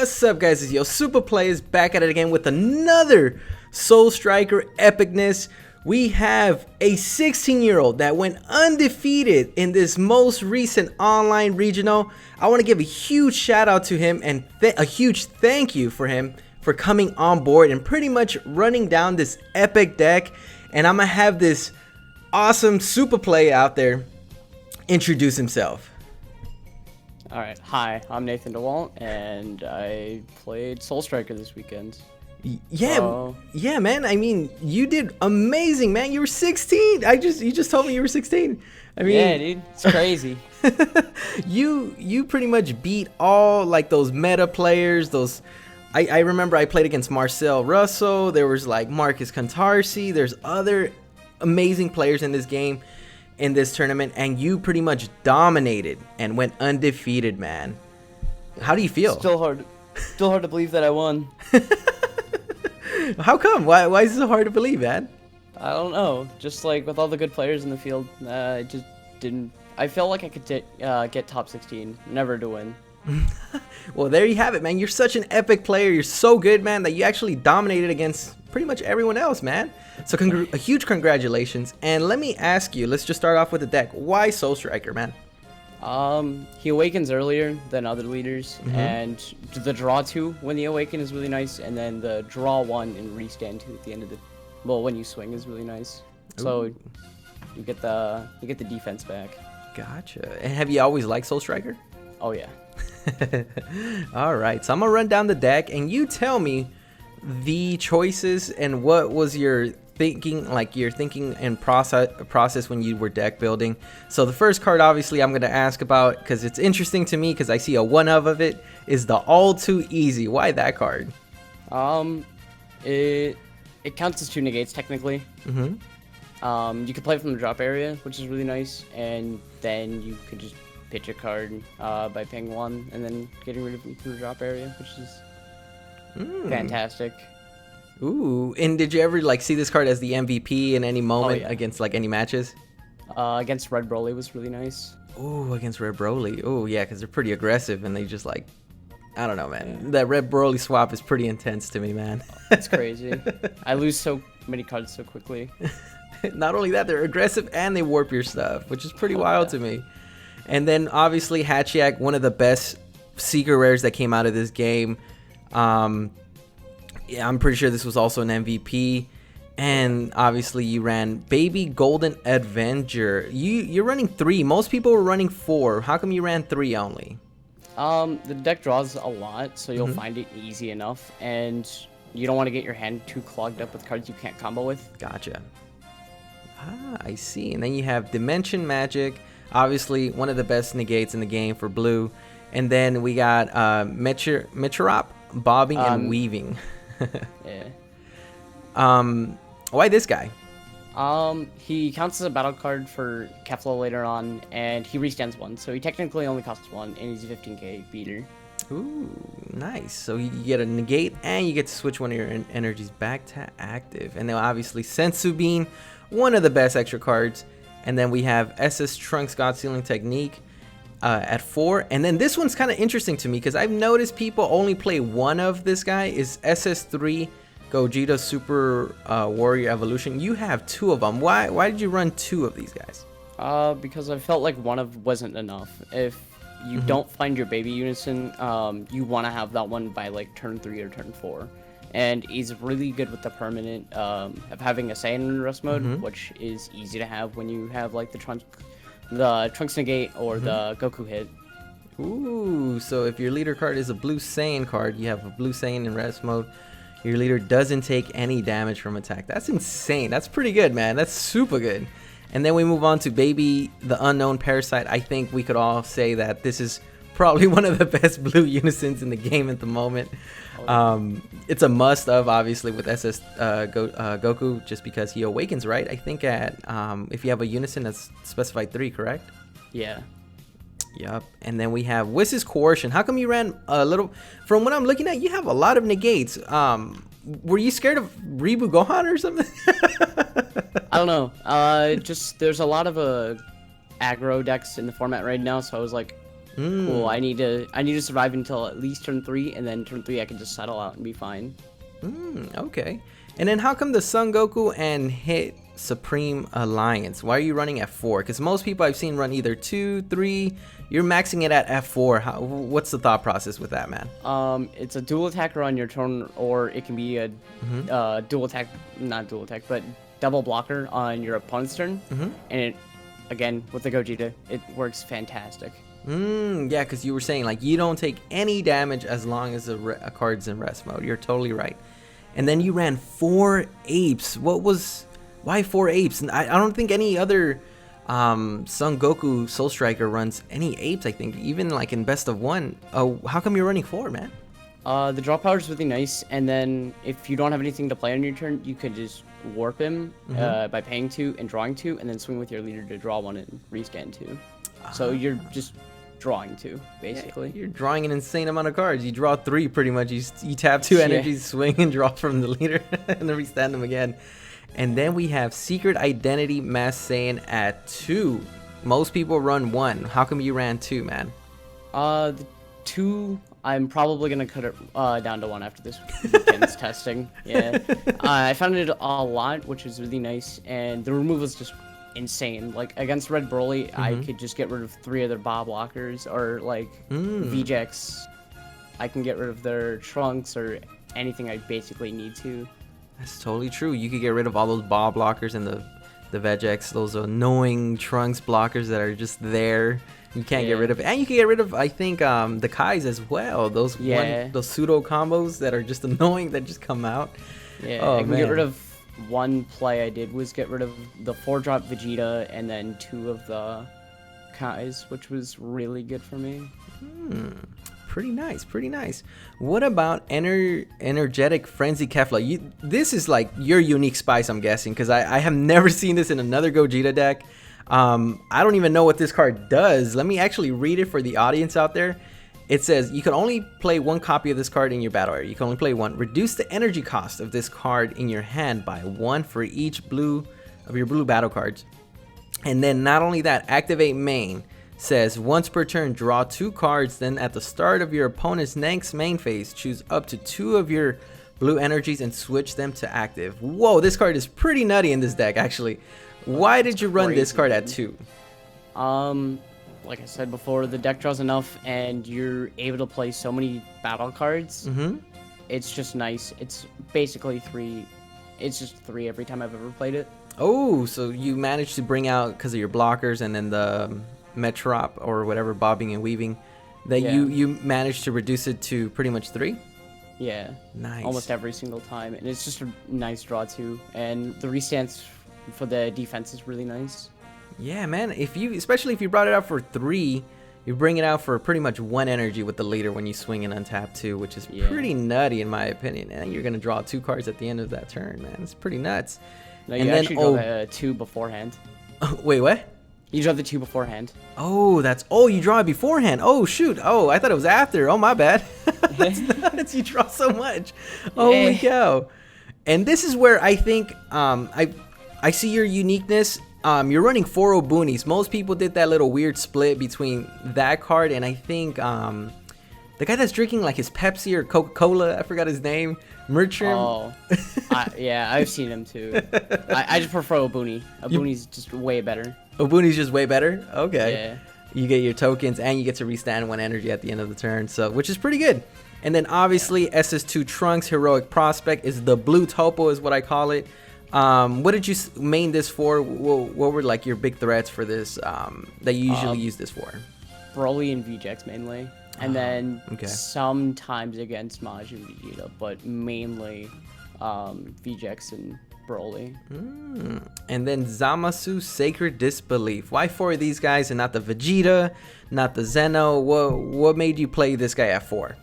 What's up, guys? It's Yo Super Players back at it again with another Soul Striker epicness. We have a 16-year-old that went undefeated in this most recent online regional. I want to give a huge shout out to him and a huge thank you for him for coming on board and pretty much running down this epic deck. And I'm gonna have this awesome super play out there introduce himself. Alright, hi, I'm Nathan DeWalt, and I played Soul Striker this weekend. Yeah, man. I mean, you did amazing, man. You were 16. You just told me you were 16. I mean, yeah, dude, it's crazy. you pretty much beat all like those meta players. Those, I remember I played against Marcel Russell. There was like Marcus Cantarsi. There's other amazing players in this game, in this tournament, and you pretty much dominated and went undefeated, man. How do you feel? Still hard to believe that I won. How come? Why is it so hard to believe, man? I don't know. Just like with all the good players in the field, I just didn't. I felt like I could get top 16, never to win. Well, there you have it, man. You're such an epic player. You're so good, man, that you actually dominated against pretty much everyone else, man. So a huge congratulations. And let me ask you, let's just start off with the deck. Why Soul Striker, man? He awakens earlier than other leaders, and the draw 2 when the awaken is really nice, and then the draw 1 and restand 2 at the end of the, well, when you swing is really nice. So Ooh. you get the defense back. Gotcha. And have you always liked Soul Striker? Oh yeah. All right, so I'm gonna run down the deck and you tell me the choices and what was your thinking, like your thinking and process when you were deck building. So the first card obviously I'm gonna ask about, because it's interesting to me because I see a one of it, is the All Too Easy. Why that card? It counts as 2 negates technically. You can play it from the drop area, which is really nice, and then you could just pitch a card by paying 1 and then getting rid of it from the drop area, which is fantastic. Ooh, and did you ever like see this card as the MVP in any moment against like any matches? Against Red Broly was really nice. Ooh, against Red Broly. Oh yeah, because they're pretty aggressive and they just like, I don't know, man. Yeah. That Red Broly swap is pretty intense to me, man. It's crazy. I lose so many cards so quickly. Not only that, they're aggressive and they warp your stuff, which is pretty wild to me. And then obviously Hatchiak, one of the best secret rares that came out of this game. Yeah, I'm pretty sure this was also an MVP. And obviously you ran Baby Golden Avenger. You're running 3. Most people were running 4. How come you ran 3 only? The deck draws a lot, so you'll find it easy enough, and you don't want to get your hand too clogged up with cards you can't combo with. Gotcha. Ah, I see. And then you have Dimension Magic, obviously one of the best negates in the game for blue. And then we got Metrop, Bobbing and Weaving. Yeah. Why this guy? He counts as a battle card for Kefla later on, and he restands 1, so he technically only costs 1, and he's a 15k beater. Ooh, nice. So you get a negate, and you get to switch one of your energies back to active. And then obviously Sensu Bean, one of the best extra cards. And then we have SS Trunks God Sealing Technique at 4. And then this one's kind of interesting to me because I've noticed people only play one of this guy, is SS3 Gogeta Super Warrior Evolution. You have 2 of them. Why did you run 2 of these guys? Because I felt like one of wasn't enough. If you don't find your baby unison, you want to have that one by like turn 3 or turn 4. And he's really good with the permanent of having a Saiyan in rest mode, which is easy to have when you have like the Trunks negate or the Goku hit. Ooh, so if your leader card is a blue Saiyan card, you have a blue Saiyan in rest mode, your leader doesn't take any damage from attack. That's insane. That's pretty good, man. That's super good. And then we move on to Baby the Unknown Parasite. I think we could all say that this is probably one of the best blue unisons in the game at the moment. It's a must of, obviously, with SS Goku, just because he awakens, right? I think at if you have a unison that's specified 3, correct? Yeah. Yup. And then we have Whist's Coercion. How come you ran a little? From what I'm looking at, you have a lot of negates. Were you scared of Reboot Gohan or something? I don't know. Just there's a lot of aggro decks in the format right now, so I was like, cool. I need to survive until at least turn 3, and then turn 3 I can just settle out and be fine. Okay. And then how come the Son Goku and Hit Supreme Alliance? Why are you running F4? Because most people I've seen run either 2, 3. You're maxing it at F4. What's the thought process with that, man? It's a dual attacker on your turn, or it can be a dual attack, not dual attack, but double blocker on your opponent's turn. And it, again, with the Gogeta, it works fantastic. Yeah, because you were saying like you don't take any damage as long as a card's in rest mode. You're totally right. And then you ran 4 apes. Why 4 apes? And I don't think any other Son Goku Soul Striker runs any apes. I think even like in best of 1. Oh, how come you're running 4, man? The draw power is really nice, and then if you don't have anything to play on your turn, you could just warp him by paying 2 and drawing 2, and then swing with your leader to draw 1 and restand 2. So you're just drawing 2, basically. Yeah, you're drawing an insane amount of cards. You draw 3 pretty much. You tap 2 energies, swing and draw from the leader, and then restand them again. And then we have Secret Identity Mass Saiyan at 2. Most people run 1. How come you ran 2, man? The 2, I'm probably gonna cut it down to 1 after this weekend's testing. Yeah, I found it a lot, which is really nice, and the removal is just insane. Like against Red Broly, I could just get rid of 3 of their Bob blockers, or like VJX, I can get rid of their Trunks or anything I basically need to. That's totally true. You could get rid of all those Bob blockers and the VegX, those annoying Trunks blockers that are just there. You can't get rid of it. And you can get rid of, I think, the Kais as well. Those pseudo combos that are just annoying that just come out. Yeah, I can get rid of one play I did was get rid of the 4-drop Vegeta and then 2 of the Kais, which was really good for me. Pretty nice, pretty nice. What about Energetic Frenzy Kefla? This is like your unique spice, I'm guessing, because I have never seen this in another Gogeta deck. I don't even know what this card does. Let me actually read it for the audience out there. It says you can only play 1 copy of this card in your battle area. You can only play 1. Reduce the energy cost of this card in your hand by 1 for each of your blue battle cards. And then not only that, activate main. Says once per turn, draw 2 cards. Then at the start of your opponent's next main phase, choose up to 2 of your blue energies and switch them to active. Whoa, this card is pretty nutty in this deck, actually. Why did you run this card at 2? Like I said before, the deck draws enough, and you're able to play so many battle cards. It's just nice. It's basically 3. It's just 3 every time I've ever played it. Oh, so you managed to bring out, because of your blockers and then the Metrop or whatever, bobbing and weaving, that you managed to reduce it to pretty much 3? Yeah. Nice. Almost every single time. And it's just a nice draw too. And the restance for the defense is really nice. Yeah, man. Especially if you brought it out for 3, you bring it out for pretty much 1 energy with the leader when you swing and untap 2, which is pretty nutty in my opinion. And you're gonna draw 2 cards at the end of that turn, man. It's pretty nuts. No, you actually draw the 2 beforehand. Wait, what? You draw the 2 beforehand. Oh, you draw it beforehand. Oh shoot. Oh, I thought it was after. Oh, my bad. That's nuts. You draw so much. Holy cow. And this is where I think I see your uniqueness. You're running 4 Obunis. Most people did that little weird split between that card and I think the guy that's drinking like his Pepsi or Coca-Cola, I forgot his name, Merchant. Oh, yeah, I've seen him too. I just prefer Obuni. Obuni's just way better. Obuni's just way better? Okay. Yeah. You get your tokens and you get to restand 1 energy at the end of the turn, so which is pretty good. And then obviously SS2 Trunks Heroic Prospect is the blue topo is what I call it. What did you main this for? What were like your big threats for this that you usually use this for? Broly and VJX mainly. And then sometimes against Maj and Vegeta, but mainly VJX and Broly. And then Zamasu Sacred Disbelief. Why 4 of these guys and not the Vegeta, not the Zeno? What made you play this guy at 4?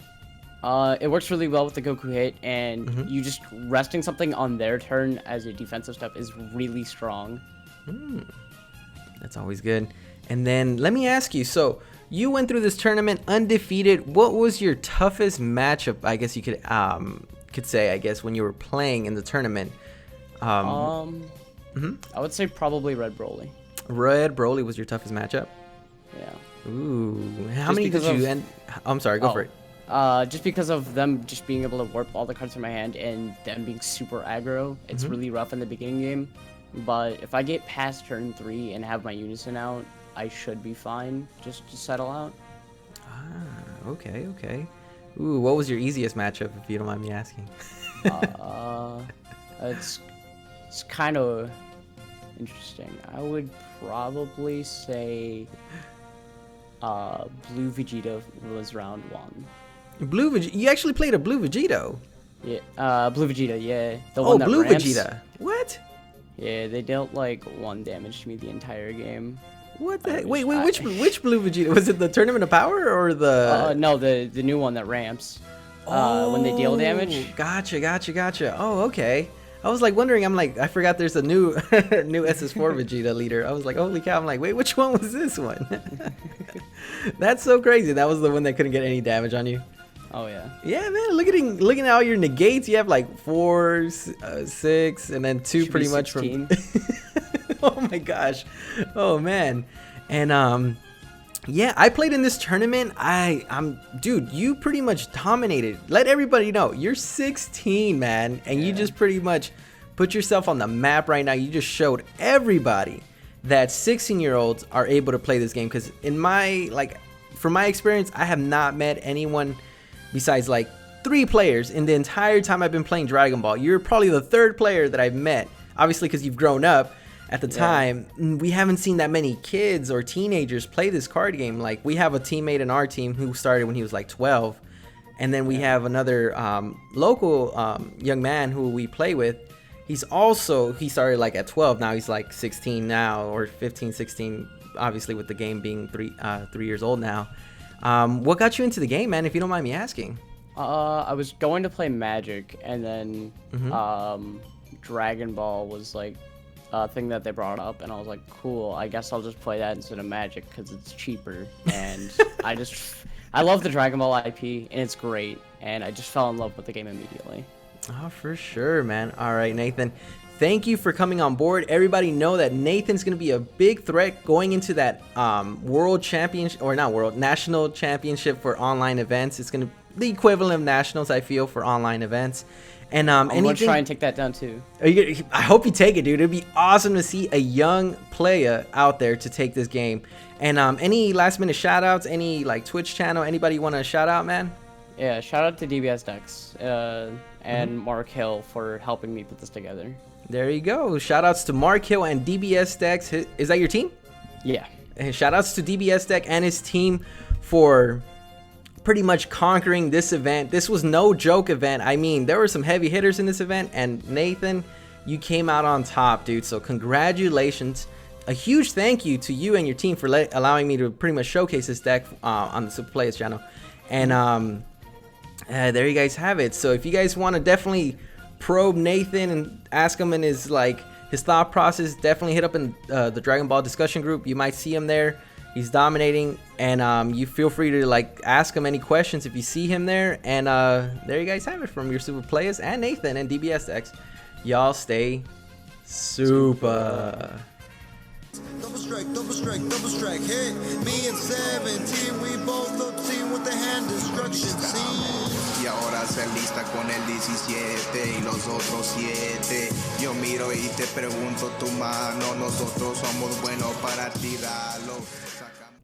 It works really well with the Goku hit, and you just resting something on their turn as a defensive step is really strong. That's always good. And then let me ask you, so you went through this tournament undefeated. What was your toughest matchup, I guess you could say, I guess, when you were playing in the tournament? I would say probably Red Broly. Red Broly was your toughest matchup? Yeah. Ooh, how Just many did because you of- end? I'm sorry, go for it. Just because of them just being able to warp all the cards in my hand and them being super aggro, it's really rough in the beginning game. But if I get past turn 3 and have my unison out, I should be fine just to settle out. Ah, okay, okay. Ooh, what was your easiest matchup, if you don't mind me asking? It's kind of interesting. I would probably say Blue Vegeta was round 1. Blue Vegeta. You actually played a Blue Vegito. Yeah, Blue Vegeta, yeah. The Oh, one that Blue ramps. Vegeta. What? Yeah, they dealt like 1 damage to me the entire game. What the heck? I Wait, wish which Blue Vegeta? Was it the Tournament of Power or the? No, the new one that ramps. When they deal damage. Gotcha. Oh, okay. I was like wondering. I'm like, I forgot there's a new new SS4 Vegeta leader. I was like, holy cow! I'm like, wait, which one was this one? That's so crazy. That was the one that couldn't get any damage on you. Oh yeah. Yeah, man. Looking at all your negates. You have like 4, 6, and then 2 Should pretty be much 16. from. Oh my gosh. Oh man. And yeah, I played in this tournament. Dude, you pretty much dominated. Let everybody know you're 16, man, and you just pretty much put yourself on the map right now. You just showed everybody that 16-year-olds are able to play this game. Because from my experience, I have not met anyone besides like 3 players in the entire time I've been playing Dragon Ball. You're probably the 3rd player that I've met. Obviously, because you've grown up. At the time, we haven't seen that many kids or teenagers play this card game. Like, we have a teammate in our team who started when he was like 12. And then we have another local young man who we play with. He started like at 12. Now he's like 16 now, or 15, 16, obviously with the game being 3 years old now. What got you into the game, man, if you don't mind me asking? I was going to play Magic, and then Dragon Ball was like thing that they brought up, and I was like, cool, I guess I'll just play that instead of Magic because it's cheaper. And I love the Dragon Ball IP, and it's great, and I just fell in love with the game immediately. Oh, for sure, man. All right, Nathan, thank you for coming on board. Everybody know that Nathan's going to be a big threat going into that world championship, or not world, national championship for online events. It's going to the equivalent of nationals, I feel, for online events. And I'm gonna try and take that down too. I hope you take it, dude. It'd be awesome to see a young player out there to take this game. And any last minute shout outs, any like Twitch channel, anybody you want to shout out, man? Yeah, shout out to DBS Dex and Mark Hill for helping me put this together. There you go. Shout outs to Mark Hill and DBS Dex. Is that your team? Yeah. And shout outs to DBS Dex and his team for pretty much conquering this event. This was no joke event. I mean, there were some heavy hitters in this event, and Nathan, you came out on top, dude. So congratulations. A huge thank you to you and your team for allowing me to pretty much showcase this deck on the Super Players channel. And there you guys have it. So if you guys want to definitely probe Nathan and ask him in his thought process, definitely hit up in the Dragon Ball discussion group. You might see him there. He's dominating, and you feel free to ask him any questions if you see him there. And there you guys have it from your Super Players and Nathan and DBSX. Y'all stay super. Double strike, hit me and 17, we both obscene with the hand destruction scene. Y ahora se lista con el 17 y los otros 7. Yo miro y te pregunto tu mano, nosotros somos buenos para tirarlo.